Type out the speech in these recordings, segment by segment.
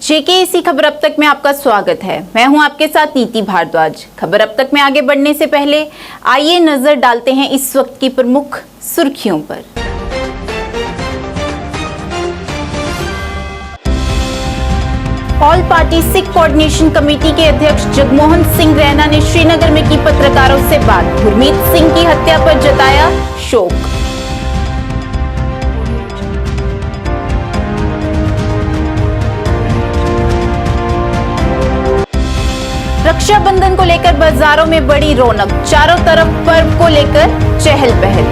जेकेएसी खबर अब तक में आपका स्वागत है। मैं हूं आपके साथ नीति भारद्वाज। खबर अब तक में आगे बढ़ने से पहले आइए नजर डालते हैं इस वक्त की प्रमुख सुर्खियों पर। All party Sikh coordination committee के अध्यक्ष जगमोहन सिंह रैना ने श्रीनगर में की पत्रकारों से बात। गुरमीत सिंह की हत्या पर जताया शोक। रक्षाबंधन को लेकर बाजारों में बड़ी रौनक, चारों तरफ पर्व को लेकर चहल पहल।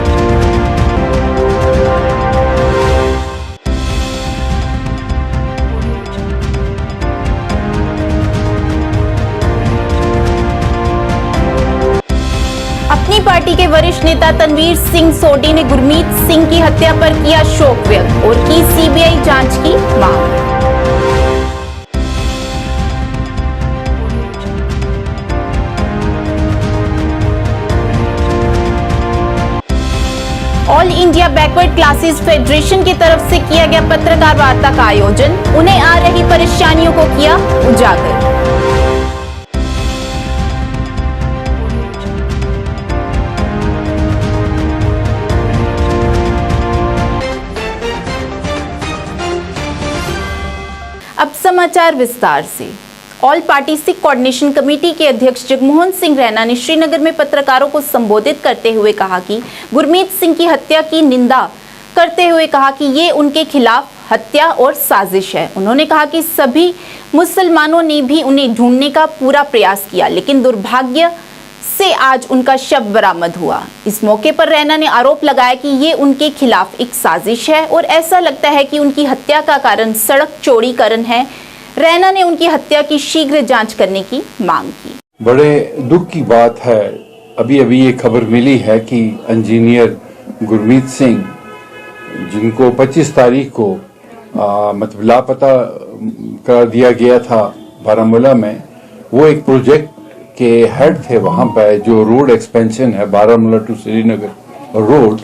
अपनी पार्टी के वरिष्ठ नेता तनवीर सिंह सोडी ने गुरमीत सिंह की हत्या पर किया शोक व्यक्त और की सीबीआई जांच की मांग। All India backward classes federation की तरफ से किया गया पत्रकार वार्ता का आयोजन, उन्हें आ रही परेशानियों को किया उजागर। अब समाचार विस्तार से। All party Sikh coordination committee के अध्यक्ष जगमोहन सिंह रैना ने श्रीनगर में पत्रकारों को संबोधित करते हुए कहा कि गुरमीत सिंह की हत्या की निंदा करते हुए कहा कि ये उनके खिलाफ हत्या और साजिश है। उन्होंने कहा कि सभी मुसलमानों ने भी उन्हें ढूंढने का पूरा प्रयास किया, लेकिन दुर्भाग्य से आज उनका शव बरामद हुआ। इस मौके पर रैना ने आरोप लगाया कि ये उनके खिलाफ एक साजिश है और ऐसा लगता है कि उनकी हत्या का कारण सड़क चौड़ीकरण है। रैना ने उनकी हत्या की शीघ्र जांच करने की मांग की। बड़े दुख की बात है, अभी अभी ये खबर मिली है कि इंजीनियर गुरमीत सिंह, जिनको 25 तारीख को मतलब लापता कर दिया गया था बारामूला में, वो एक प्रोजेक्ट के हेड थे वहां पे, जो रोड एक्सपेंशन है बारामूला टू श्रीनगर रोड,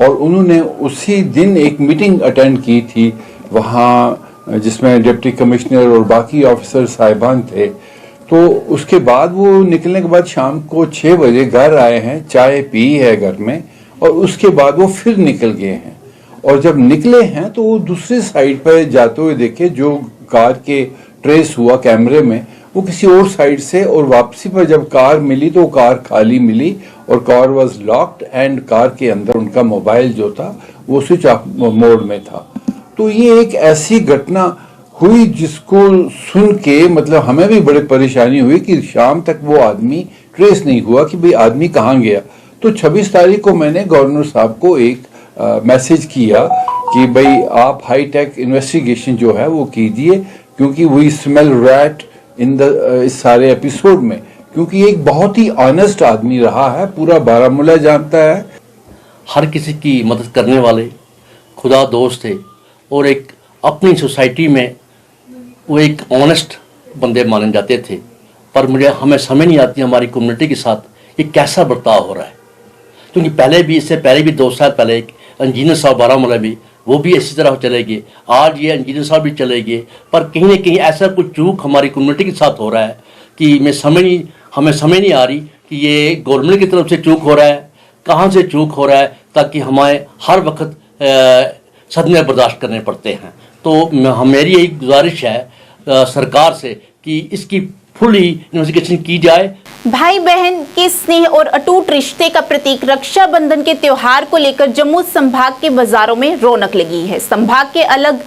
और उन्होंने उसी दिन एक मीटिंग अटेंड की थी वहां, जिसमें डिप्टी कमिश्नर और बाकी ऑफिसर साहिबान थे। तो उसके बाद वो निकलने के बाद शाम को 6 बजे घर आए हैं, चाय पी है घर में, और उसके बाद वो फिर निकल गए हैं। और जब निकले हैं तो वो दूसरी साइड पर जाते हुए देखे, जो कार के ट्रेस हुआ कैमरे में, वो किसी और साइड से, और वापसी पर जब कार मिली तो कार खाली मिली और car was locked and car के अंदर उनका मोबाइल जो था वो स्विच ऑफ मोड में था। तो ये एक ऐसी घटना हुई जिसको सुन के मतलब हमें भी बड़ी परेशानी हुई कि शाम तक वो आदमी ट्रेस नहीं हुआ कि भाई आदमी कहाँ गया। तो 26 तारीख को मैंने गवर्नर साहब को एक मैसेज किया कि भाई आप हाई टेक इन्वेस्टिगेशन जो है वो कीजिए, क्योंकि we smell rat in the इस सारे एपिसोड में, क्योंकि एक बहुत ही ऑनेस्ट आदमी रहा है, पूरा बारामूला जानता है, हर किसी की मदद करने वाले खुदा दोस्त थे, और एक अपनी सोसाइटी में वो एक ऑनेस्ट बंदे माने जाते थे। पर हमें समझ नहीं आती हमारी कम्युनिटी के साथ ये कैसा बर्ताव हो रहा है, क्योंकि इससे पहले भी 2 साल पहले एक इंजीनियर साहब बारामूला भी, वो भी इसी तरह चले गए, आज ये इंजीनियर साहब भी चले गए। पर कहीं ना कहीं ऐसा कुछ चूक हमारी कम्युनिटी के साथ हो रहा है कि हमें समझ नहीं आ रही कि ये गवर्नमेंट की तरफ से चूक हो रहा है, कहाँ से चूक हो रहा है, ताकि हमें हर वक्त सदमे बर्दाश्त करने पड़ते हैं। तो मेरी एक गुजारिश है सरकार से कि इसकी फुली इन्वेस्टिगेशन की जाए। भाई बहन के स्नेह और अटूट रिश्ते का प्रतीक रक्षाबंधन के त्योहार को लेकर जम्मू संभाग के बाजारों में रौनक लगी है। संभाग के अलग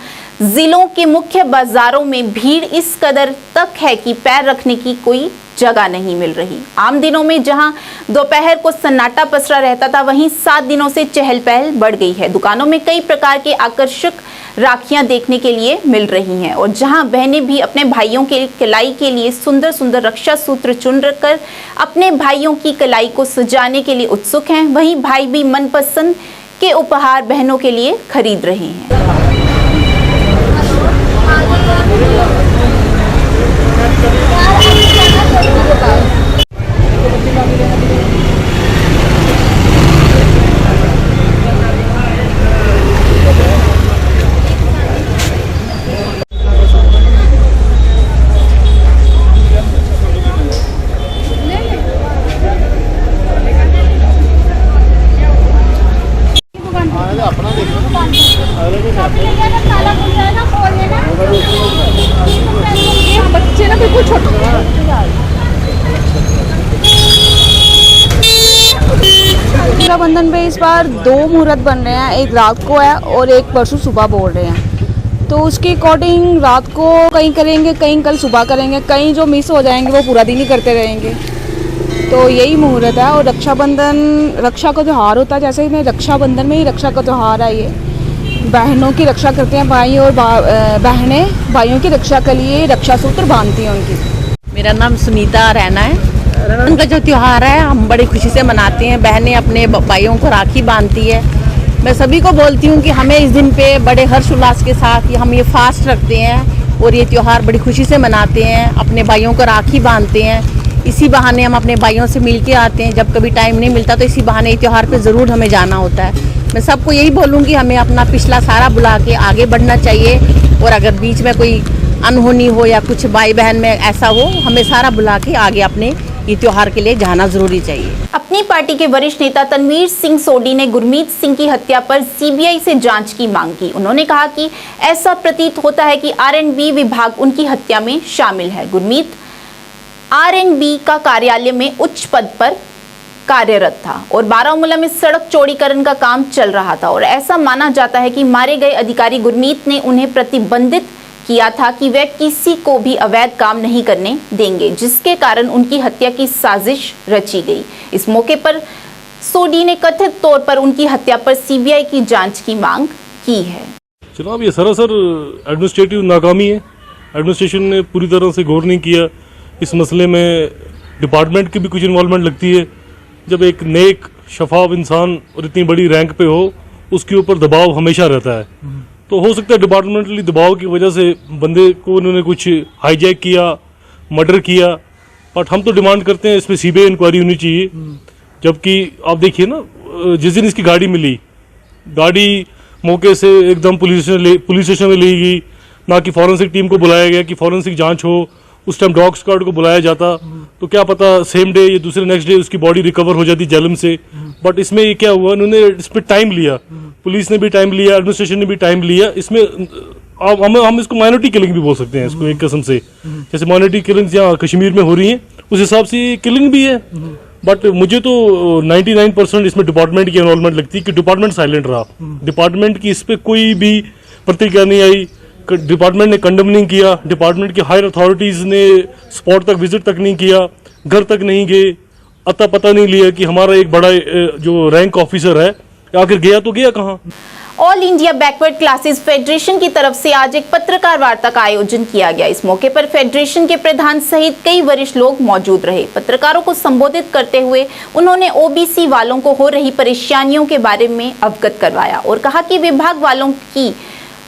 जिलों के मुख्य बाजारों में भीड़ इस कदर तक है कि पैर रखने की कोई जगह नहीं मिल रही। आम दिनों में जहां दोपहर को सन्नाटा पसरा रहता था, वहीं 7 दिनों से चहल पहल बढ़ गई है। दुकानों में कई प्रकार के आकर्षक राखियां देखने के लिए मिल रही हैं, और जहां बहनें भी अपने भाइयों के कलाई के लिए सुंदर सुंदर रक्षा सूत्र चुन कर अपने भाइयों की कलाई को सजाने के लिए उत्सुक हैं, वहीं भाई भी मनपसंद के उपहार बहनों के लिए खरीद रहे हैं। बच्चे ना बिल्कुल छोटे। रक्षाबंधन पे इस बार 2 मुहूर्त बन रहे हैं, एक रात को है और एक परसों सुबह बोल रहे हैं। तो उसके अकॉर्डिंग रात को कहीं करेंगे, कहीं कल सुबह करेंगे, कहीं जो मिस हो जाएंगे वो पूरा दिन ही करते रहेंगे। तो यही मुहूर्त है। और रक्षाबंधन रक्षा का त्यौहार होता है, जैसे में रक्षाबंधन में ही रक्षा का त्यौहार है। ये बहनों की रक्षा करते हैं भाई, और बहनें भाइयों की रक्षा के लिए रक्षा सूत्र बांधती हैं उनकी। मेरा नाम सुनीता रैना है। उनका जो त्यौहार है हम बड़ी खुशी से मनाते हैं। बहनें अपने भाइयों को राखी बांधती है। मैं सभी को बोलती हूँ कि हमें इस दिन पे बड़े हर्ष उल्लास के साथ हम ये फास्ट रखते हैं और ये त्यौहार बड़ी खुशी से मनाते हैं। अपने भाइयों को राखी बांधते हैं। इसी बहाने हम अपने भाइयों से मिल के आते हैं। जब कभी टाइम नहीं मिलता तो इसी बहाने त्यौहार पे ज़रूर हमें जाना होता है। मैं सबको यही बोलूँगी, हमें अपना पिछला सारा बुला के आगे बढ़ना चाहिए। और अगर बीच में कोई अनहोनी हो या कुछ भाई बहन में ऐसा हो, हमें सारा बुला के आगे अपने ये त्योहार के लिए जाना जरूरी चाहिए। अपनी पार्टी के वरिष्ठ नेता तनवीर सिंह सोडी ने गुरमीत सिंह की हत्या पर सीबीआई से जांच की मांग की। उन्होंने कहा कि ऐसा प्रतीत होता है कि आरएंडबी विभाग उनकी हत्या में शामिल है। गुरमीत आरएंडबी का कार्यालय में उच्च पद पर कार्यरत था और बारामूला में सड़क चौड़ीकरण का काम चल रहा था और ऐसा माना जाता है कि मारे गए अधिकारी गुरमीत ने उन्हें प्रतिबंधित किया था कि वे किसी को भी अवैध काम नहीं करने देंगे, जिसके कारण उनकी हत्या की साजिश रची गई। इस मौके पर सोडी ने कथित तौर पर उनकी हत्या पर सीबीआई की जांच की मांग की है। जनाब, ये सरासर एडमिनिस्ट्रेटिव नाकामी है। एडमिनिस्ट्रेशन ने पूरी तरह से गौर नहीं किया इस मसले में। डिपार्टमेंट की भी कुछ इन्वॉल्वमेंट लगती है। जब एक नेक शफाफ इंसान और इतनी बड़ी रैंक पे हो, उसके ऊपर दबाव हमेशा रहता है। तो हो सकता है डिपार्टमेंटली दबाव की वजह से बंदे को उन्होंने कुछ हाईजैक किया, मर्डर किया। बट हम तो डिमांड करते हैं इस पर सीबीआई इंक्वायरी होनी चाहिए। जबकि आप देखिए ना, जिस दिन इसकी गाड़ी मिली, गाड़ी मौके से एकदम पुलिस स्टेशन में ले गई, ना कि फॉरेंसिक टीम को बुलाया गया कि फॉरेंसिक जांच हो। उस टाइम डॉग स्क्वाड को बुलाया जाता तो क्या पता सेम डे या दूसरे नेक्स्ट डे उसकी बॉडी रिकवर हो जाती जलम से। बट इसमें ये क्या हुआ, उन्होंने इस पर टाइम लिया, पुलिस ने भी टाइम लिया, एडमिनिस्ट्रेशन ने भी टाइम लिया। इसमें हम इसको माइनॉरिटी किलिंग भी बोल सकते हैं इसको एक किस्म से। जैसे माइनॉरिटी किलिंग्स यहाँ कश्मीर में हो रही हैं, उस हिसाब से किलिंग भी है। बट मुझे तो 99% इसमें डिपार्टमेंट की इन्वॉल्वमेंट लगती है कि डिपार्टमेंट साइलेंट रहा। डिपार्टमेंट की इस पर कोई भी प्रतिक्रिया नहीं आई। डिपार्टमेंट ने कंडम नहीं किया। डिपार्टमेंट की हायर अथॉरिटीज़ ने स्पॉट तक विजिट तक नहीं किया, घर तक नहीं गए, अता पता नहीं लिया कि हमारा एक बड़ा जो रैंक ऑफिसर है आखिर गया तो गया कहाँ। All India backward classes federation की तरफ से आज एक पत्रकार वार्ता का आयोजन किया गया। इस मौके पर फेडरेशन के प्रधान सहित कई वरिष्ठ लोग मौजूद रहे। पत्रकारों को संबोधित करते हुए उन्होंने ओबीसी वालों को हो रही परेशानियों के बारे में अवगत करवाया और कहा कि विभाग वालों की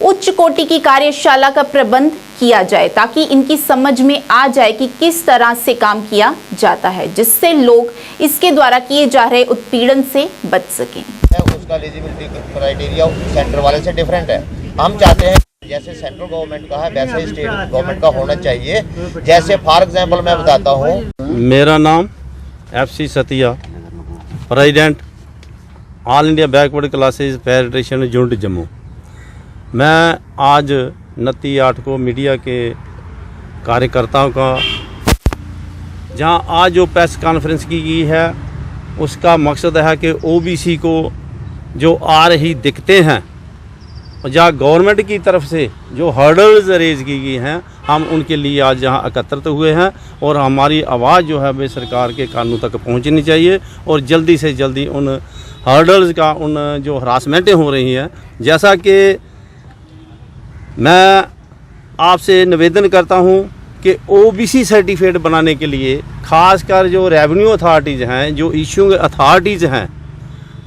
उच्च कोटि की कार्यशाला का प्रबंध किया जाए ताकि इनकी समझ में आ जाए कि किस तरह से काम किया जाता है, जिससे लोग इसके द्वारा किए जा रहे उत्पीड़न से बच सकें। उसका एलिजिबिलिटी क्राइटेरिया सेंटर वाले से डिफरेंट है। हम चाहते हैं जैसे सेंट्रल गवर्नमेंट का है वैसे ही स्टेट गवर्नमेंट का होना चाहिए। जैसे फॉर एग्जांपल मैं बताता हूँ, मेरा नाम FC सतिया, president all India backward classes federation unit Jammu. मैं आज 29/8 को मीडिया के कार्यकर्ताओं का जहां आज जो प्रेस कॉन्फ्रेंस की गई है उसका मकसद है कि OBC को जो आ रही दिक्कतें हैं और जहाँ गवर्नमेंट की तरफ से जो हर्डल्स रेज की गई हैं, हम उनके लिए आज यहाँ एकत्रित हुए हैं और हमारी आवाज़ जो है वे सरकार के कानून तक पहुँचनी चाहिए और जल्दी से जल्दी उन हर्डल्स का, उन जो हरासमेंटें हो रही हैं, जैसा कि मैं आपसे निवेदन करता हूं कि OBC सर्टिफिकेट बनाने के लिए खासकर जो रेवेन्यू अथॉरिटीज़ हैं, जो इशूइंग अथॉरिटीज़ हैं,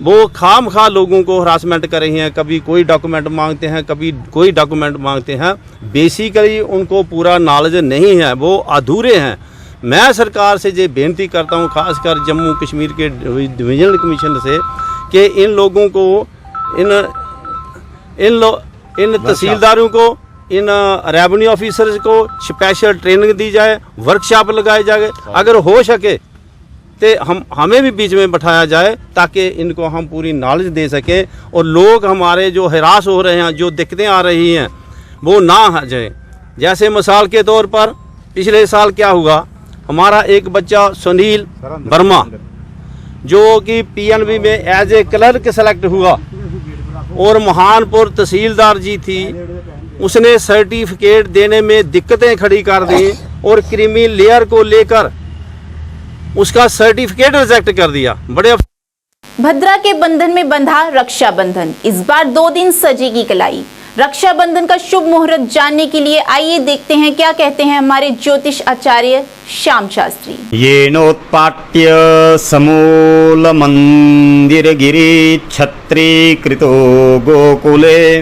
वो खामखा लोगों को हरासमेंट कर रही हैं। कभी कोई डॉक्यूमेंट मांगते हैं, कभी कोई डॉक्यूमेंट मांगते हैं। बेसिकली उनको पूरा नॉलेज नहीं है, वो अधूरे हैं। मैं सरकार से ये बेनती करता हूँ, खासकर जम्मू कश्मीर के डिवीजनल कमीशन से, कि इन लोगों को इन तहसीलदारों को, इन रेवेन्यू ऑफिसर्स को स्पेशल ट्रेनिंग दी जाए, वर्कशॉप लगाए जाए। अगर हो सके तो हमें भी बीच में बैठाया जाए ताकि इनको हम पूरी नॉलेज दे सकें और लोग हमारे जो हरास हो रहे हैं, जो दिक्कतें आ रही हैं, वो ना आ जाए। जैसे मिसाल के तौर पर पिछले साल क्या हुआ, हमारा एक बच्चा सुनील वर्मा जो कि पीएनबी में एज ए क्लर्क सेलेक्ट हुआ और महानपुर तहसीलदार जी थी, उसने सर्टिफिकेट देने में दिक्कतें खड़ी कर दी और क्रीमी लेयर को लेकर उसका सर्टिफिकेट रिजेक्ट कर दिया। बड़े भद्रा के बंधन में बंधा रक्षाबंधन, इस बार 2 दिन सजेगी कलाई। रक्षाबंधन का शुभ मुहूर्त जानने के लिए आइए देखते हैं क्या कहते हैं हमारे ज्योतिष आचार्य श्याम शास्त्री। येनोत्पाट्य समूल मंदिर गिरी छत्रीकृतो गोकुले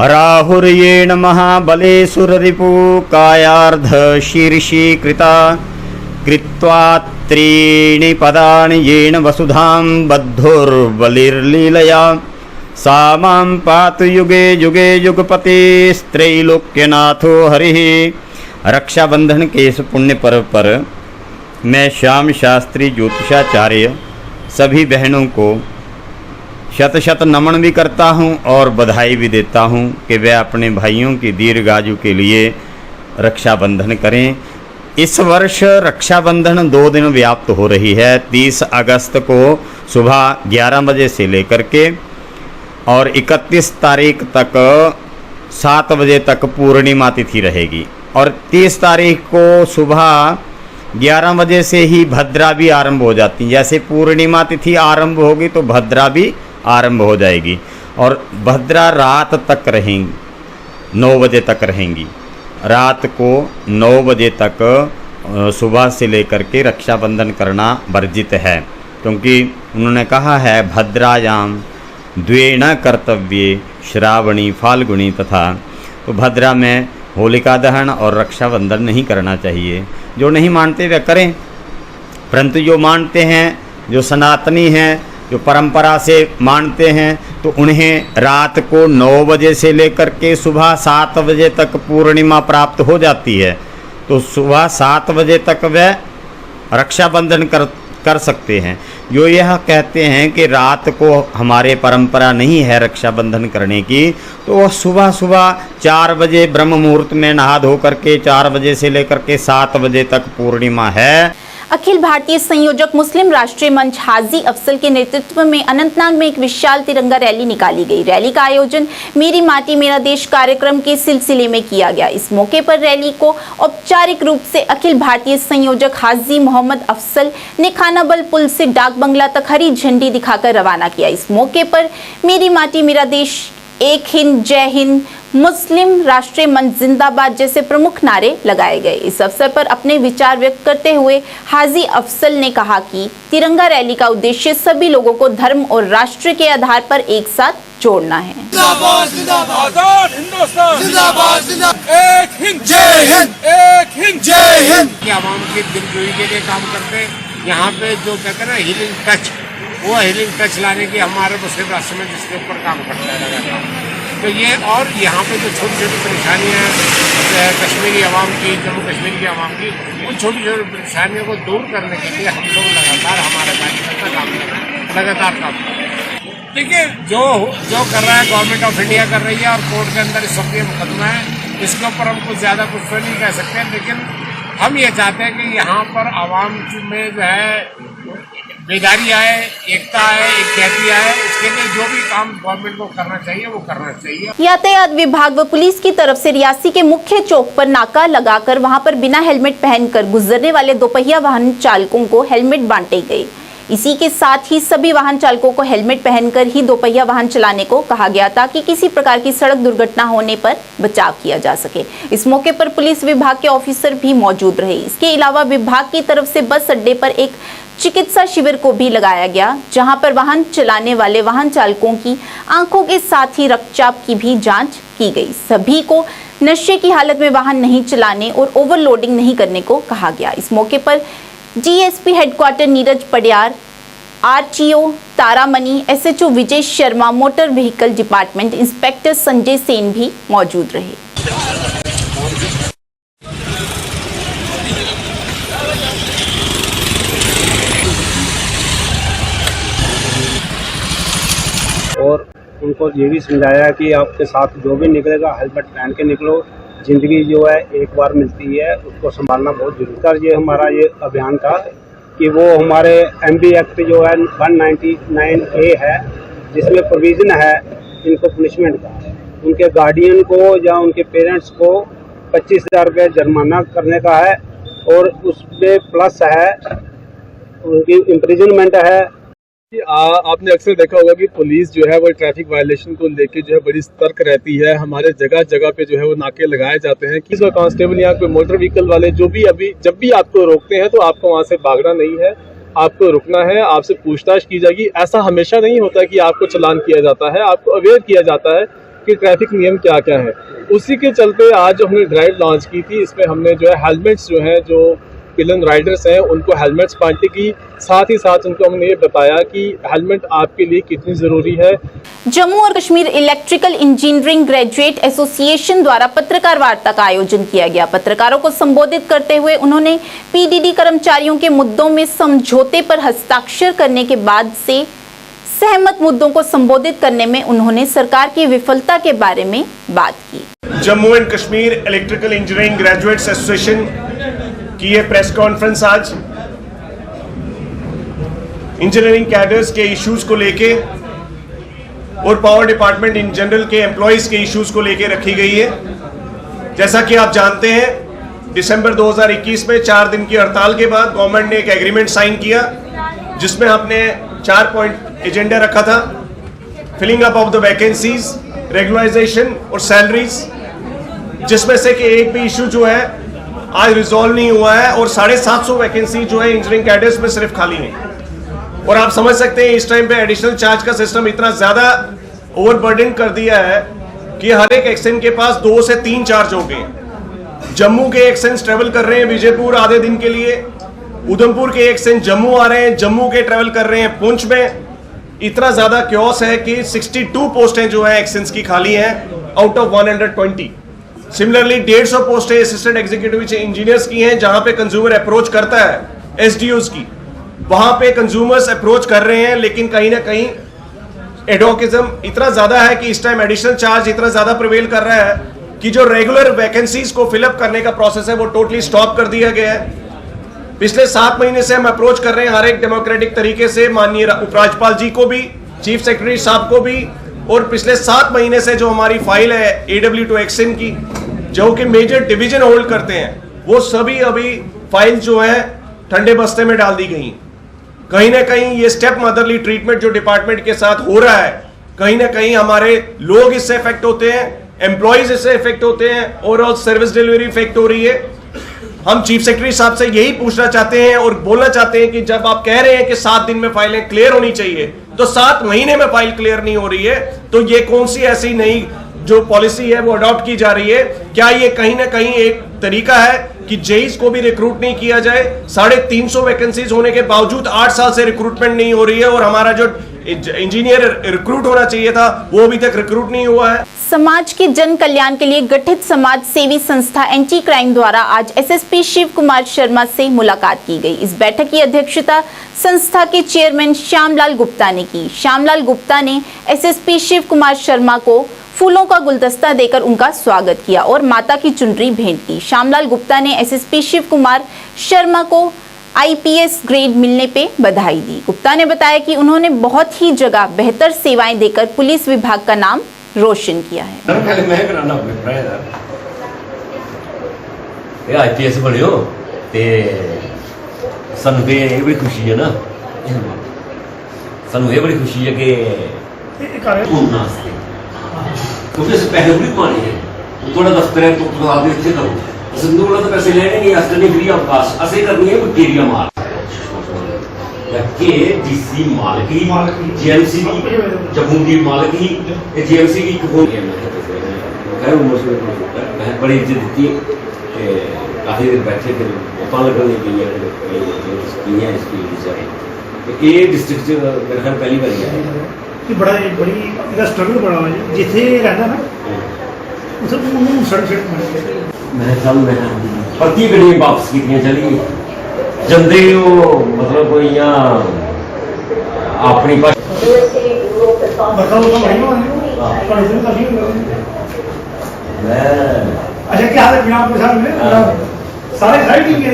राहुर्येण महाबले सुररिपु कायार्ध शीर्षीकृता कृत्वा त्रीणि पदानि येन वसुधां बद्धुर्बलिर्लीलया सा मां पातु युगे युगे युगपतिस्त्रैलोक्यनाथो हरिः। रक्षाबंधन के इस पुण्य पर्व पर मैं श्याम शास्त्री ज्योतिषाचार्य सभी बहनों को शत शत नमन भी करता हूं और बधाई भी देता हूं कि वे अपने भाइयों की दीर्घायु के लिए रक्षाबंधन करें। इस वर्ष रक्षाबंधन 2 दिन व्याप्त हो रही है। 30 अगस्त को सुबह 11 बजे से लेकर के और 31 तारीख तक 7 बजे तक पूर्णिमा तिथि रहेगी और 30 तारीख को सुबह 11 बजे से ही भद्रा भी आरंभ हो जाती है। जैसे पूर्णिमा तिथि आरंभ होगी तो भद्रा भी आरंभ हो जाएगी और भद्रा रात तक रहेंगी, 9 बजे तक रहेंगी। रात को 9 बजे तक सुबह से लेकर के रक्षाबंधन करना वर्जित है, क्योंकि उन्होंने कहा है भद्रायाम द्वेण कर्तव्ये श्रावणी फाल्गुनी तथा। तो भद्रा में होलिका दहन और रक्षाबंधन नहीं करना चाहिए। जो नहीं मानते वे करें, परंतु जो मानते हैं, जो सनातनी हैं, जो परंपरा से मानते हैं, तो उन्हें रात को 9 बजे से लेकर के सुबह 7 बजे तक पूर्णिमा प्राप्त हो जाती है। तो सुबह 7 बजे तक वे रक्षाबंधन कर सकते हैं। जो यह कहते हैं कि रात को हमारे परंपरा नहीं है रक्षाबंधन करने की, तो वह सुबह सुबह 4 बजे ब्रह्म मुहूर्त में नहा धो करके 4 बजे से लेकर के 7 बजे तक पूर्णिमा है। अखिल भारतीय संयोजक मुस्लिम राष्ट्रीय मंच हाजी अफसल के नेतृत्व में अनंतनाग में एक विशाल तिरंगा रैली निकाली गई। रैली का आयोजन मेरी माटी मेरा देश कार्यक्रम के सिलसिले में किया गया। इस मौके पर रैली को औपचारिक रूप से अखिल भारतीय संयोजक हाजी मोहम्मद अफसल ने खानाबल पुल से डाक बंगला तक हरी झंडी दिखाकर रवाना किया। इस मौके पर मेरी माटी मेरा देश, एक हिंद, जय हिंद, मुस्लिम राष्ट्रीय मंच जिंदाबाद जैसे प्रमुख नारे लगाए गए। इस अवसर पर अपने विचार व्यक्त करते हुए हाजी अफसल ने कहा कि तिरंगा रैली का उद्देश्य सभी लोगों को धर्म और राष्ट्र के आधार पर एक साथ जोड़ना है। जिंदाबाद जिंदाबाद आजाद हिंदुस्तान जिंदाबाद जिंदाबाद, एक हिंद जय हिंद, एक हिंद जय हिंद। आवाम की दिलजोई के लिए काम करते हैं। यहाँ पे जो कहते हैं ना हीलिंग टच, वो हीलिंग टच लाने की हमारे मुस्लिम राष्ट्र में जिसके ऊपर काम करता है लगातार। तो ये और यहाँ पे जो छोटी छोटी परेशानियाँ कश्मीरी आवाम की, जम्मू कश्मीर की आवाम की, उन छोटी छोटी परेशानियों को दूर करने के लिए हम लोग लगातार हमारा कार्यकर्ता काम कर रहे हैं, लगातार काम कर रहे हैं। देखिए जो कर रहा है गवर्नमेंट ऑफ इंडिया कर रही है और कोर्ट के अंदर इस वक्त ये मुकदमा है, इसके ऊपर हम कुछ ज़्यादा कुछ तो नहीं कह सकते, लेकिन हम ये चाहते हैं कि यहाँ पर आवाम में जो है बेदारी आए, एकता आए, इत्यादि आए। इसके लिए जो भी काम गवर्नमेंट को करना चाहिए वो करना चाहिए। यातायात विभाग व पुलिस की तरफ से रियासी के मुख्य चौक पर नाका लगाकर वहां पर बिना हेलमेट पहनकर गुजरने वाले दोपहिया वाहन चालकों को हेलमेट बांटे गए। इसी के साथ ही सभी वाहन चालकों को हेलमेट पहनकर ही दोपहिया वाहन चलाने को कहा गया ताकि किसी प्रकार की सड़क दुर्घटना होने पर बचाव किया जा सके। इस मौके पर पुलिस विभाग के ऑफिसर भी मौजूद रहे। इसके अलावा विभाग की तरफ से बस अड्डे पर एक चिकित्सा शिविर को भी लगाया गया, जहां पर वाहन चलाने वाले वाहन चालकों की आंखों के साथ ही रक्तचाप की भी जांच की गई। सभी को नशे की हालत में वाहन नहीं चलाने और ओवरलोडिंग नहीं करने को कहा गया। इस मौके पर DSP headquarter Neeraj Padiyar, RTO Taramani, SHO Vijay Sharma, motor vehicle department inspector Sanjay Sen भी मौजूद रहे। उनको ये भी समझाया कि आपके साथ जो भी निकलेगा हेलमेट पहन के निकलो, ज़िंदगी जो है एक बार मिलती है, उसको संभालना बहुत जरूरी है। ये हमारा ये अभियान था कि वो हमारे MB एक्ट जो है 199A है, जिसमें प्रोविज़न है इनको पनिशमेंट का, उनके गार्डियन को या उनके पेरेंट्स को 25,000 रुपये जुर्माना करने का है, और उसमें प्लस है उनकी इम्प्रिजनमेंट है। आपने अक्सर देखा होगा कि पुलिस जो है वो ट्रैफिक वायलेशन को लेके जो है बड़ी सतर्क रहती है। हमारे जगह जगह पे जो है वो नाके लगाए जाते हैं। किसी कांस्टेबल या कोई मोटर व्हीकल वाले जब भी आपको रोकते हैं तो आपको वहाँ से भागना नहीं है, आपको रुकना है, आपसे पूछताछ की जाएगी। ऐसा हमेशा नहीं होता कि आपको चालान किया जाता है, आपको अवेयर किया जाता है कि ट्रैफिक नियम क्या क्या है। उसी के चलते आज जो हमने ड्राइव लॉन्च की थी, इसमें हमने जो है हेलमेट्स जो है जो पिलन राइडर्स हैं उनको हेलमेट्स बांटने की, साथ ही साथ उनको हमने ये बताया कि हेलमेट आपके लिए कितनी ज़रूरी है। जम्मू और Kashmir electrical engineering graduate association द्वारा पत्रकार वार्ता का आयोजन किया गया। पत्रकारों को संबोधित करते हुए उन्होंने PDD कर्मचारियों के मुद्दों में समझौते पर हस्ताक्षर करने के बाद से सहमत मुद्दों को संबोधित करने में उन्होंने सरकार की विफलता के बारे में बात की। Jammu and Kashmir electrical engineering graduates association की ये प्रेस कॉन्फ्रेंस आज इंजीनियरिंग कैडर्स के इश्यूज को लेके और पावर डिपार्टमेंट इन जनरल के एम्प्लॉयज के इश्यूज को लेके रखी गई है। जैसा कि आप जानते हैं, दिसंबर 2021 में 4 दिन की हड़ताल के बाद गवर्नमेंट ने एक एग्रीमेंट साइन किया, जिसमें हमने 4 पॉइंट एजेंडा रखा था। Filling up of the vacancies, regularisation और सैलरीज, जिसमें से कि एक भी इशू जो है आज रिजॉल्व नहीं हुआ है और 750 वैकेंसी जो है इंजीनियरिंग कैडर्स में सिर्फ खाली है। और आप समझ सकते हैं इस टाइम पे एडिशनल चार्ज का सिस्टम इतना ज्यादा ओवरबर्डन कर दिया है कि हर एक एक्शन के पास 2 से 3 चार्ज हो गए। जम्मू के एक्शन ट्रेवल कर रहे हैं विजयपुर आधे दिन के लिए, उधमपुर के एक्शन जम्मू आ रहे हैं, जम्मू के ट्रेवल कर रहे हैं पुंछ में। इतना ज्यादा क्योस है कि 62 पोस्टें जो है एक्शंस की खाली हैं आउट ऑफ 120। सिमिलरली 150 पोस्टें असिस्टेंट एग्जीक्यूटिव इंजीनियर्स की हैं, जहां पे कंज्यूमर अप्रोच करता है SDOs की, वहां पे कंज्यूमर्स अप्रोच कर रहे हैं, लेकिन कहीं ना कहीं एडवोकेज्म इतना ज्यादा है कि इस टाइम एडिशनल चार्ज इतना ज्यादा प्रिवेल कर रहा है कि जो रेगुलर वैकेंसीज को फिलअप करने का प्रोसेस है वो टोटली स्टॉप कर दिया गया है। पिछले 7 महीने से हम अप्रोच कर रहे हैं हर एक डेमोक्रेटिक तरीके से, माननीय उपराज्यपाल जी को भी, चीफ सेक्रेटरी साहब को भी, और पिछले 7 महीने से जो हमारी फाइल है AW2 एक्शन की, जो कि मेजर डिवीजन होल्ड करते हैं, वो सभी अभी फाइल जो है ठंडे बस्ते में डाल दी गई। कहीं ना कहीं ये स्टेप मदरली ट्रीटमेंट जो डिपार्टमेंट के साथ हो रहा है, कहीं ना कहीं हमारे लोग इससे इफेक्ट होते हैं, एम्प्लॉयज इससे इफेक्ट होते हैं, ओवरऑल सर्विस डिलीवरी इफेक्ट हो रही है। हम चीफ सेक्रेटरी साहब से यही पूछना चाहते हैं और बोलना चाहते हैं कि जब आप कह रहे हैं कि 7 दिन में फाइलें क्लियर होनी चाहिए, तो 7 महीने में फाइल क्लियर नहीं हो रही है, तो ये कौन सी ऐसी नई जो पॉलिसी है वो अडॉप्ट की जा रही है? क्या ये कहीं ना कहीं एक तरीका है कि जेईस को भी रिक्रूट नहीं किया जाए? 350 वैकेंसीज होने के बावजूद 8 साल से रिक्रूटमेंट नहीं हो रही है, और हमारा जो इंजीनियर रिक्रूट होना चाहिए था वो अभी तक रिक्रूट नहीं हुआ है। समाज के जन कल्याण के लिए गठित समाज सेवी संस्था एंटी क्राइम द्वारा आज SSP शिव कुमार शर्मा से मुलाकात की गई। इस बैठक की अध्यक्षता संस्था के चेयरमैन श्यामलाल गुप्ता ने की। श्यामलाल गुप्ता ने SSP शिव कुमार शर्मा को फूलों का गुलदस्ता देकर उनका स्वागत किया और माता की चुनरी भेंट की। श्यामलाल गुप्ता ने SSP शिव कुमार शर्मा को IPS ग्रेड मिलने पे बधाई दी। गुप्ता ने बताया कि उन्होंने बहुत ही जगह बेहतर सेवाएं देकर पुलिस विभाग का नाम रोशन किया है। IPS बने हो ते सानू ते ये बड़ी खुशी है ना, सानू ये बड़ी खुशी है कि क्योंकि इस पैसे भी कमाने हैं, थोड़ा दफ्तर है तो आप इतने करो, संदूक वाला तो पैसे लेने नहीं, अस करनी फ्री ऑफ कास्ट, असें करनी है कोई टेरिया मार के DC मालकी GMC की जम्मू की मालकी GMC की खैर मैं बड़ी इज्जत दी, काफ़ी देर बैठे थे, पालन करने की है इसकी ये डिस्ट्रिक्ट मेरे ख्याल पहली बार आया कि बड़ा स्ट्रगल बड़ा है जिथे रहता ना उसे सड़क मेरे ख्याल में पति गड्डियां वापस की चली जंदे हो, मतलब कोई यहाँ अपनी अच्छा क्या हाल है बिना प्रसाद में सारे खाई ठीक है।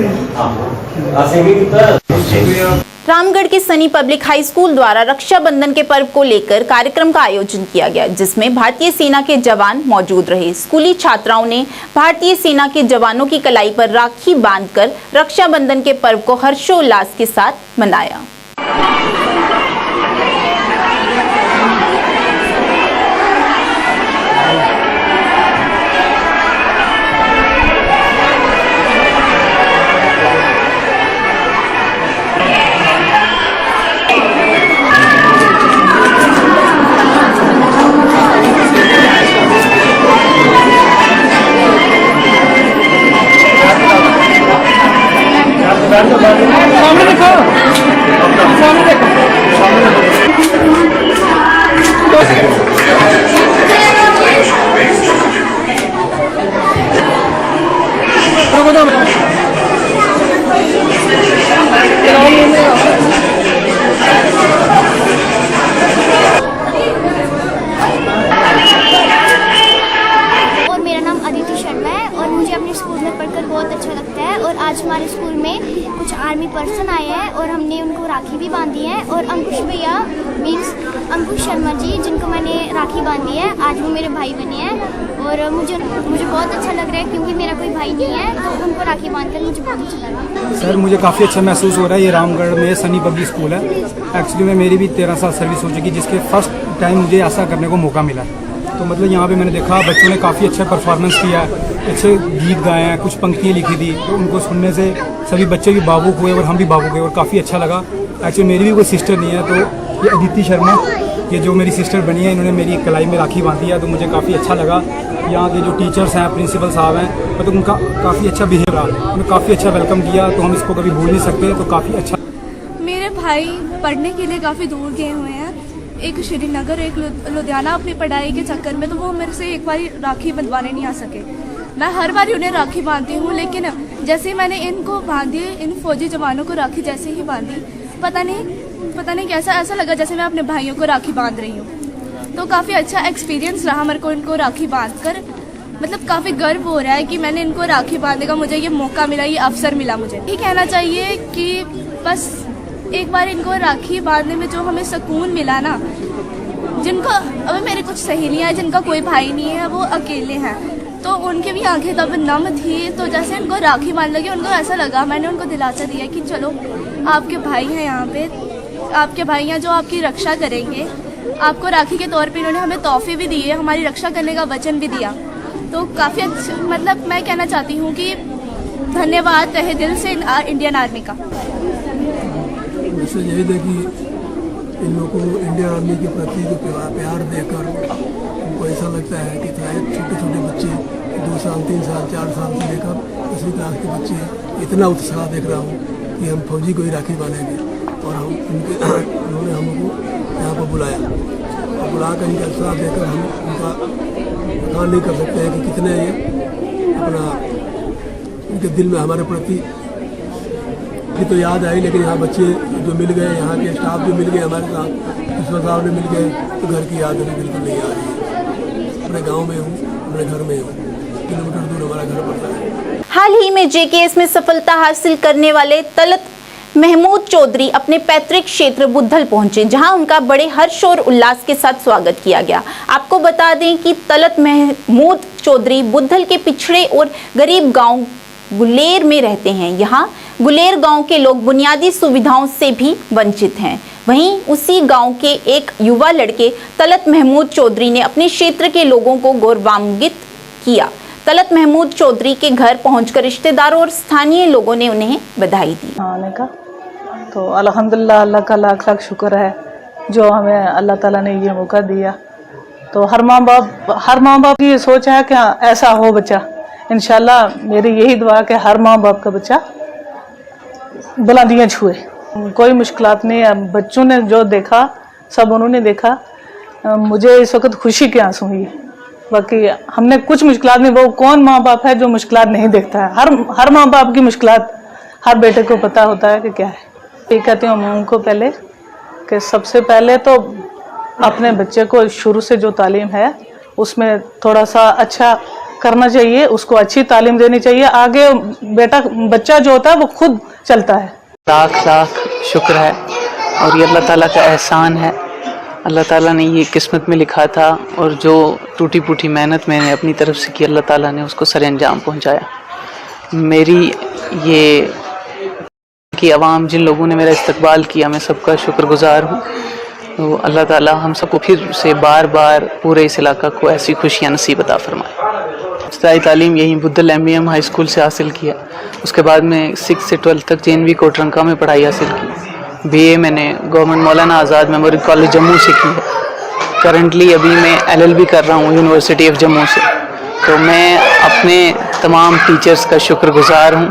रामगढ़ के सनी पब्लिक हाई स्कूल द्वारा रक्षाबंधन के पर्व को लेकर कार्यक्रम का आयोजन किया गया, जिसमें भारतीय सेना के जवान मौजूद रहे। स्कूली छात्राओं ने भारतीय सेना के जवानों की कलाई पर राखी बांधकर रक्षाबंधन के पर्व को हर्षोल्लास के साथ मनाया। और मेरा नाम अदिति शर्मा है और मुझे अपने स्कूल में पढ़कर बहुत अच्छा लगता है। और आज हमारे स्कूल में कुछ आर्मी पर्सन आए हैं और हमने उनको राखी भी बांधी है। और अंकुश भैया मीन्स अंकुश शर्मा जी, जिनको मैंने राखी बांधी है, आज वो मेरे भाई बने हैं। और मुझे बहुत अच्छा लग रहा है क्योंकि मेरा कोई भाई नहीं है, तो उनको राखी बांधकर मुझे बहुत अच्छा लग रहा है। सर मुझे काफ़ी अच्छा महसूस हो रहा है। ये रामगढ़ में सनी पब्लिक स्कूल है। एक्चुअली में मेरी भी 13 साल सर्विस हो चुकी, जिसके फर्स्ट टाइम मुझे ऐसा करने को मौका मिला। तो मतलब यहाँ पे मैंने देखा बच्चों ने काफ़ी अच्छा परफॉर्मेंस किया, अच्छे गीत गाए हैं, कुछ पंक्तियाँ लिखी थी, तो उनको सुनने से सभी बच्चे भी भावुक हुए और हम भी भावुक हुए और काफ़ी अच्छा लगा। एक्चुअली मेरी भी कोई सिस्टर नहीं है, तो ये अदिति शर्मा, ये जो मेरी सिस्टर बनी है, इन्होंने मेरी कलाई में राखी बांधी है, तो मुझे काफ़ी अच्छा लगा। यहाँ के जो टीचर्स हैं, प्रिंसिपल साहब हैं, मतलब उनका काफ़ी अच्छा बिहेव रहा, उन्होंने काफ़ी अच्छा वेलकम किया, तो हम इसको कभी भूल नहीं सकते। तो काफ़ी अच्छा। मेरे भाई पढ़ने के लिए काफ़ी दूर गए हुए हैं, एक श्रीनगर एक लुधियाना, अपनी पढ़ाई के चक्कर में, तो वो मेरे से एक बार राखी बंधवाने नहीं आ सके। मैं हर बार उन्हें राखी बांधती हूँ, लेकिन जैसे मैंने इनको बांधी, इन फौजी जवानों को राखी जैसे ही बांधी, पता नहीं कैसा ऐसा लगा जैसे मैं अपने भाइयों को राखी बांध रही हूँ। तो काफ़ी अच्छा एक्सपीरियंस रहा मेरे को इनको राखी बांधकर। मतलब काफ़ी गर्व हो रहा है कि मैंने इनको राखी बांधने का मुझे ये मौका मिला, ये अवसर मिला। मुझे ये कहना चाहिए कि बस एक बार इनको राखी बांधने में जो हमें सुकून मिला ना, जिनको अभी मेरी कुछ सहेलियाँ हैं जिनका कोई भाई नहीं है, वो अकेले हैं, तो उनकी भी आंखें तब नम थी। तो जैसे इनको राखी बांध लगी, उनको ऐसा लगा, मैंने उनको दिलासा दिया कि चलो आपके भाई हैं यहाँ पे, आपके भाई हैं जो आपकी रक्षा करेंगे। आपको राखी के तौर पे इन्होंने हमें तोहफे भी दिए, हमारी रक्षा करने का वचन भी दिया। तो काफ़ी अच्छा, मतलब मैं कहना चाहती हूँ कि धन्यवाद तहे दिल से इंडियन आर्मी का। मुझसे यही था कि इन लोगों को इंडियन आर्मी के प्रति जो प्यार देकर उनको ऐसा लगता है कि छोटे छोटे बच्चे 2 साल 3 साल 4 साल से लेकर 10वीं क्लास के बच्चे इतना उत्साह देख रहा हूँ कि हम फौजी को ही राखी बांधेंगे। और हम उन्होंने हमको यहाँ पर बुलाया और बुलाकर इनका उत्साह देकर हम उनका बयान नहीं कर सकते हैं कि कितने ये अपना उनके दिल में हमारे प्रति तो याद आई। लेकिन यहाँ बच्चे जो मिल गए, यहाँ के स्टाफ जो मिल गए हमारे साथ, प्रिंसिपल साहब ने मिल गए, तो घर की याद अभी बिल्कुल नहीं आ रही है। अपने गांव में हूँ, अपने घर में हूँ, किलोमीटर दूर हमारा घर पड़ता है। हाल ही में जेकेएस में सफलता हासिल करने वाले तलत महमूद चौधरी अपने पैतृक क्षेत्र बुद्धल पहुंचे, जहां उनका बड़े हर्ष और उल्लास के साथ स्वागत किया गया। आपको बता दें कि तलत महमूद चौधरी बुद्धल के पिछड़े और गरीब गांव गुलेर में रहते हैं। यहां गुलेर गांव के लोग बुनियादी सुविधाओं से भी वंचित हैं। वहीं उसी गांव के एक युवा लड़के तलत महमूद चौधरी ने अपने क्षेत्र के लोगों को गौरवान्वित किया। तलत महमूद चौधरी के घर पहुंचकर रिश्तेदारों और स्थानीय लोगों ने उन्हें बधाई दी। आने का तो अल्हम्दुलिल्लाह, अल्लाह का लाख लाख शुक्र है जो हमें अल्लाह ताला ने ये मौका दिया। तो हर माँ बाप की ये सोच है कि ऐसा हो बच्चा। इंशाल्लाह मेरी यही दुआ कि हर माँ बाप का बच्चा बुलंदियाँ छुए। कोई मुश्किलात नहीं है, बच्चों ने जो देखा सब उन्होंने देखा। मुझे इस वक्त खुशी के आंसू हुई। बाकी हमने कुछ मुश्किलात नहीं, वो कौन माँ बाप है जो मुश्किलात नहीं देखता है। हर माँ बाप की मुश्किलात हर बेटे को पता होता है कि क्या है। ये कहती हूँ मैं उनको पहले कि सबसे पहले तो अपने बच्चे को शुरू से जो तालीम है उसमें थोड़ा सा अच्छा करना चाहिए, उसको अच्छी तालीम देनी चाहिए। आगे बच्चा जो होता है वो खुद चलता है। लाख लाख शुक्र है और ये अल्लाह ताला का एहसान है। अल्लाह ताला ने ये किस्मत में लिखा था और जो टूटी फूटी मेहनत मैंने अपनी तरफ से की, अल्लाह ताला ने उसको सरे अंजाम पहुँचाया। मेरी ये कि अवाम जिन लोगों ने मेरा इस्तकबाल किया, मैं सबका शुक्रगुजार हूँ। तो अल्लाह ताला हम सबको फिर से बार बार पूरे इस इलाका को ऐसी खुशियाँ नसीब अता फरमाए। इब्तिदाई तालीम यहीं बुद्दल एमबीएम हाई स्कूल से हासिल किया। उसके बाद में 6 से 12 तक JNV कोटरंका में पढ़ाई हासिल की। BA मैंने गवर्नमेंट मौलाना आज़ाद मेमोरियल कॉलेज जम्मू से की है। करंटली अभी मैं LLB कर रहा हूँ यूनिवर्सिटी ऑफ जम्मू से। तो मैं अपने तमाम टीचर्स का शुक्रगुजार हूँ।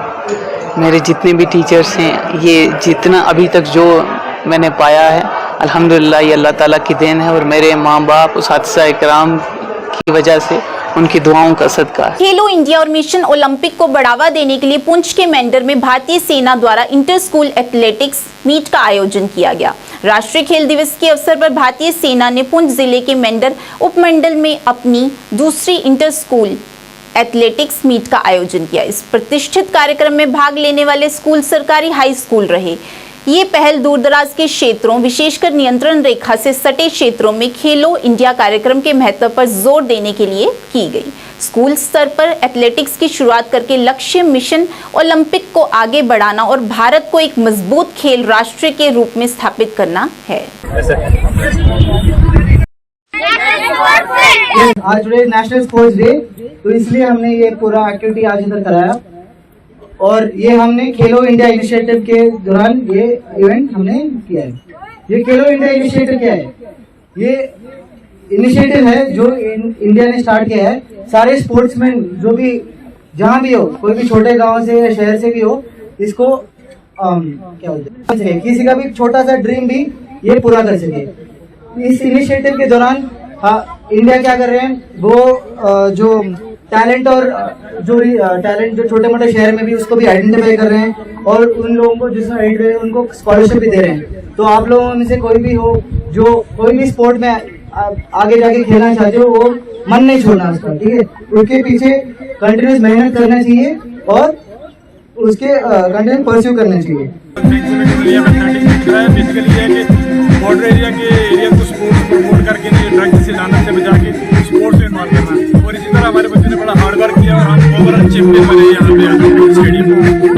मेरे जितने भी टीचर्स हैं, ये जितना अभी तक जो मैंने पाया है अल्हम्दुलिल्लाह ये अल्लाह ताला की देन है और मेरे माँ बाप उस्ताद इकराम की वजह से, उनकी दुआओं का सदका है। खेलो इंडिया और मिशन ओलंपिक को बढ़ावा देने के लिए पुंछ के मेंढर में भारतीय सेना द्वारा इंटर स्कूल एथलेटिक्स मीट का आयोजन किया गया। राष्ट्रीय खेल दिवस के अवसर पर भारतीय सेना ने पुंछ जिले के मेंढर उपमंडल में अपनी दूसरी इंटर स्कूल एथलेटिक्स मीट का आयोजन किया। इस प्रतिष्ठित कार्यक्रम में भाग लेने वाले स्कूल सरकारी हाई स्कूल रहे। ये पहल दूरदराज के क्षेत्रों, विशेषकर नियंत्रण रेखा से सटे क्षेत्रों में खेलो इंडिया कार्यक्रम के महत्व पर जोर देने के लिए की गई। स्कूल स्तर पर एथलेटिक्स की शुरुआत करके लक्ष्य मिशन ओलंपिक को आगे बढ़ाना और भारत को एक मजबूत खेल राष्ट्र के रूप में स्थापित करना है। आज नेशनल स्पोर्ट्स डे, तो इसलिए हमने ये पूरा एक्टिविटी आज इधर कराया और ये हमने खेलो इंडिया इनिशिएटिव के दौरान ये इवेंट हमने किया है। ये खेलो इंडिया इनिशिएटिव क्या है? ये इनिशिएटिव है जो इंडिया ने स्टार्ट किया है। सारे स्पोर्ट्समैन जो भी जहाँ भी हो, कोई भी छोटे गांव से या शहर से भी हो, इसको क्या बोलते हैं, किसी का भी छोटा सा ड्रीम भी ये पूरा कर सके। इस इनिशिएटिव के दौरान इंडिया क्या कर रहे हैं, वो जो टैलेंट और जो छोटे मोटे शहर में भी उसको भी आइडेंटिफाई कर रहे हैं और उन लोगों को जिसमें आइडेंटिफाई उनको स्कॉलरशिप भी दे रहे हैं। तो आप लोगों में से कोई भी हो जो कोई भी स्पोर्ट में आगे जाके खेलना चाहते हो, वो मन नहीं छोड़ना उसका, ठीक है। उसके पीछे कंटिन्यूस मेहनत करना चाहिए और उसके कंटिन्यूस परस्यू करना चाहिए। बॉर्डर एरिया के एरिया को स्पोर्ट्स प्रमोट करके ड्रग्स से लानत से बचा के स्पोर्ट्स में इन्वॉल्व करना और इसी तरह हमारे बच्चों ने बड़ा हार्ड वर्क किया और हम ओवरऑल चैंपियन बने यहाँ पे स्टेडियम में।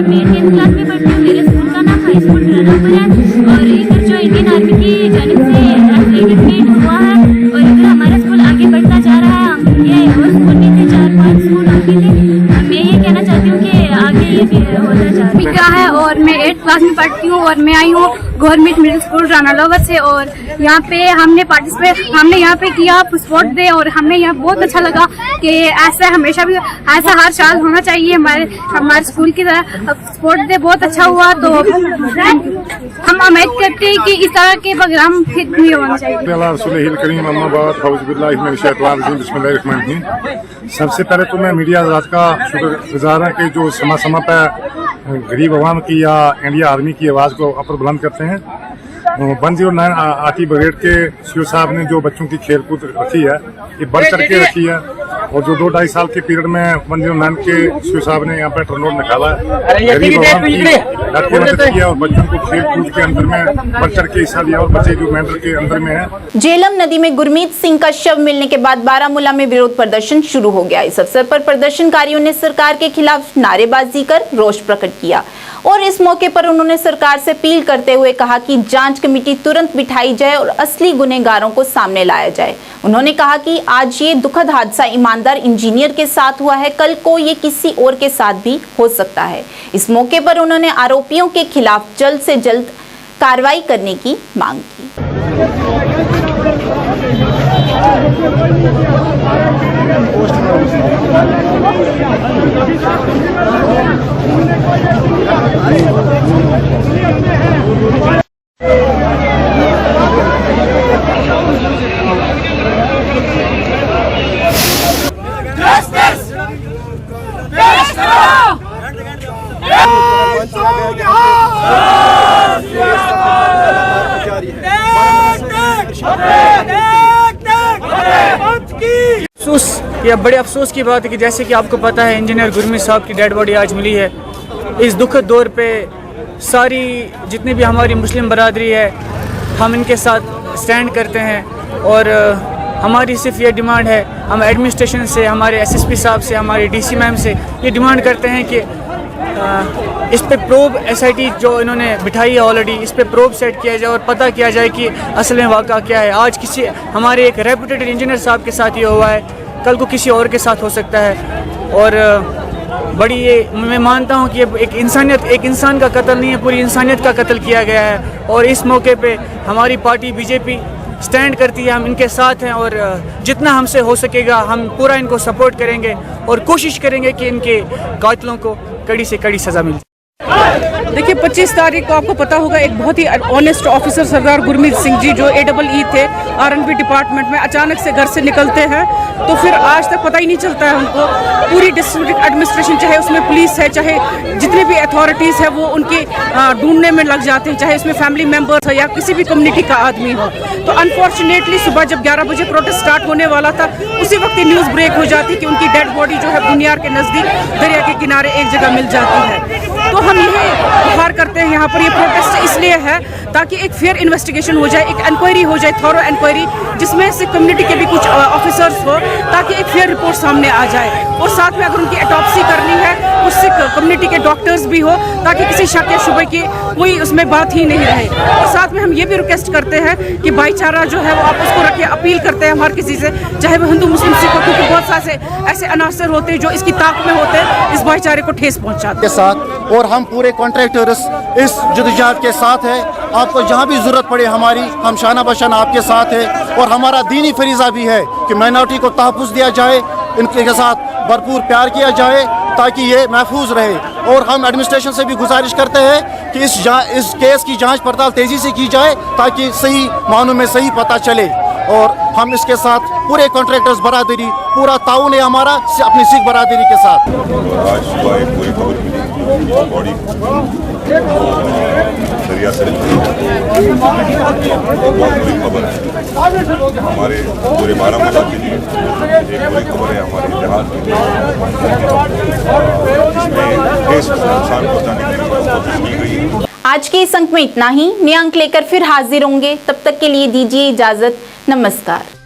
मैं 10th क्लास में पढ़ती हूँ। मेरे स्कूल का नाम हाई स्कूल रणपुर है और इधर जो इंडियन आर्मी की जानिब से एथलेटिक मीट हुआ है और इधर हमारा स्कूल आगे बढ़ता जा रहा है। हम ये और स्कूल भी थे, 4-5 स्कूल बाकी थे। मैं ये कहना चाहती हूँ कि आगे ये होता जा रहा है। और मैं 8th क्लास में पढ़ती हूँ और मैं आई हूँ government middle school Rana lower से और यहाँ पे हमने यहाँ पे किया स्पोर्ट डे और हमें यहाँ बहुत अच्छा लगा कि ऐसा हमेशा भी ऐसा हर साल होना चाहिए हमारे स्कूल की तरह। स्पोर्ट डे बहुत अच्छा हुआ, तो हम उम्मीद करते हैं कि इस तरह के प्रोग्राम फिर भी होना चाहिए। सबसे पहले तो मैं मीडिया आजाद का शुक्रगुजार है कि जो समय पर गरीब आवाम की या इंडिया आर्मी की आवाज़ को अपर बुलंद करते हैं। 109 आर्टी ब्रिगेड के सीओ साहब ने जो बच्चों की खेलकूद रखी है, ये बढ़ चढ़ के रखी है और जो 2-2.5 साल के पीरियड में 109 के सीओ साहब ने यहाँ पे टर्नआउट निकाला है, गरीब आवाम की मदद किया और बच्चों को खेलकूद के अंदर में बढ़ चढ़ के हिस्सा लिया और बच्चे जो मेंढर के अंदर में है। झेलम नदी में गुरमीत सिंह का शव मिलने के बाद बारामूला में विरोध प्रदर्शन शुरू हो गया। इस अवसर पर प्रदर्शनकारियों ने सरकार के खिलाफ नारेबाजी कर रोष प्रकट किया और इस मौके पर उन्होंने सरकार से अपील करते हुए कहा कि जांच कमेटी तुरंत बिठाई जाए और असली गुनहगारों को सामने लाया जाए। उन्होंने कहा कि आज ये दुखद हादसा ईमानदार इंजीनियर के साथ हुआ है, कल को ये किसी और के साथ भी हो सकता है। इस मौके पर उन्होंने आरोपियों के खिलाफ जल्द से जल्द कार्रवाई करने की मांग की। देश कि अब बड़े अफसोस की बात है कि जैसे कि आपको पता है इंजीनियर गुरमीत साहब की डेड बॉडी आज मिली है। इस दुखद दौर पे सारी जितनी भी हमारी मुस्लिम बरादरी है हम इनके साथ स्टैंड करते हैं और हमारी सिर्फ ये डिमांड है, हम एडमिनिस्ट्रेशन से, हमारे एसएसपी साहब से, हमारे डीसी मैम से ये डिमांड करते हैं कि इस पे प्रोब एसआईटी जो इन्होंने बिठाई है ऑलरेडी, इस पे प्रोब सेट किया जाए और पता किया जाए कि असल में वाक़ा क्या है। आज किसी हमारे एक रेपुटेड इंजीनियर साहब के साथ ये हुआ है, कल को किसी और के साथ हो सकता है। और बड़ी ये मैं मानता हूँ कि एक इंसान का कत्ल नहीं है, पूरी इंसानियत का कत्ल किया गया है। और इस मौके पे हमारी पार्टी बीजेपी स्टैंड करती है, हम इनके साथ हैं और जितना हमसे हो सकेगा हम पूरा इनको सपोर्ट करेंगे और कोशिश करेंगे कि इनके कातिलों को कड़ी से कड़ी सज़ा मिले। देखिए 25 तारीख को आपको पता होगा एक बहुत ही ऑनेस्ट ऑफिसर सरदार गुरमीत सिंह जी जो AEE थे R&B डिपार्टमेंट में, अचानक से घर से निकलते हैं तो फिर आज तक पता ही नहीं चलता है उनको। पूरी डिस्ट्रिक्ट एडमिनिस्ट्रेशन, चाहे उसमें पुलिस है, चाहे जितने भी अथॉरिटीज़ है, वो उनके ढूंढने में लग जाते हैं, चाहे उसमें फैमिली मेम्बर्स हो या किसी भी कम्युनिटी का आदमी हो। तो अनफॉर्चुनेटली सुबह जब 11 बजे प्रोटेस्ट स्टार्ट होने वाला था उसी वक्त न्यूज़ ब्रेक हो जाती कि उनकी डेड बॉडी जो है बुनियार के नज़दीक दरिया के किनारे एक जगह मिल जाती है। तो हम यही गुहार करते हैं, यहाँ पर ये प्रोटेस्ट इसलिए है ताकि एक फेयर इन्वेस्टिगेशन हो जाए, एक इंक्वायरी हो जाए, थॉरो इंक्वायरी, जिसमें से कम्युनिटी के भी कुछ ऑफिसर्स हो ताकि एक फेयर रिपोर्ट सामने आ जाए। और साथ में अगर उनकी ऑटोप्सी करनी है उससे कम्युनिटी के डॉक्टर्स भी हो ताकि किसी शक या शुबे की कोई उसमें बात ही नहीं रहे। और साथ में हम ये भी रिक्वेस्ट करते हैं कि भाईचारा जो है वो आप उसको रखिए, अपील करते हैं हर किसी से, चाहे वो हिंदू मुस्लिम सिख हो, क्योंकि बहुत सारे ऐसे अनासर होते हैं जो इसकी ताक में होते हैं, इस भाईचारे को ठेस पहुँचाते के साथ। और हम पूरे कॉन्ट्रैक्टर्स इस जदोजहद के साथ है। आपको जहाँ भी ज़रूरत पड़े हमारी, हम शाना बशाना आपके साथ है। और हमारा दीनी फरीज़ा भी है कि माइनॉरिटी को तहफ़्फ़ुज़ दिया जाए, इनके साथ भरपूर प्यार किया जाए ताकि ये महफूज रहे। और हम एडमिनिस्ट्रेशन से भी गुजारिश करते हैं कि इस केस की जांच पड़ताल तेज़ी से की जाए ताकि सही मानों में सही पता चले। और हम इसके साथ पूरे कॉन्ट्रैक्टर्स बरादरी पूरा ताउन है हमारा अपनी सिख बरादरी के साथ। आज सुबह एक पूरी खबर मिली बॉडी दरिया से बहुत बड़ी खबर है हमारे पूरे बारामूला के लिए, एक बड़ी खबर है हमारे इतिहास के लिए, जिसमें देश को नुकसान पहुँचाने के लिए कोशिश की गई है। आज के इस अंक में इतना ही। नए अंक लेकर फिर हाजिर होंगे, तब तक के लिए दीजिए इजाजत। नमस्कार।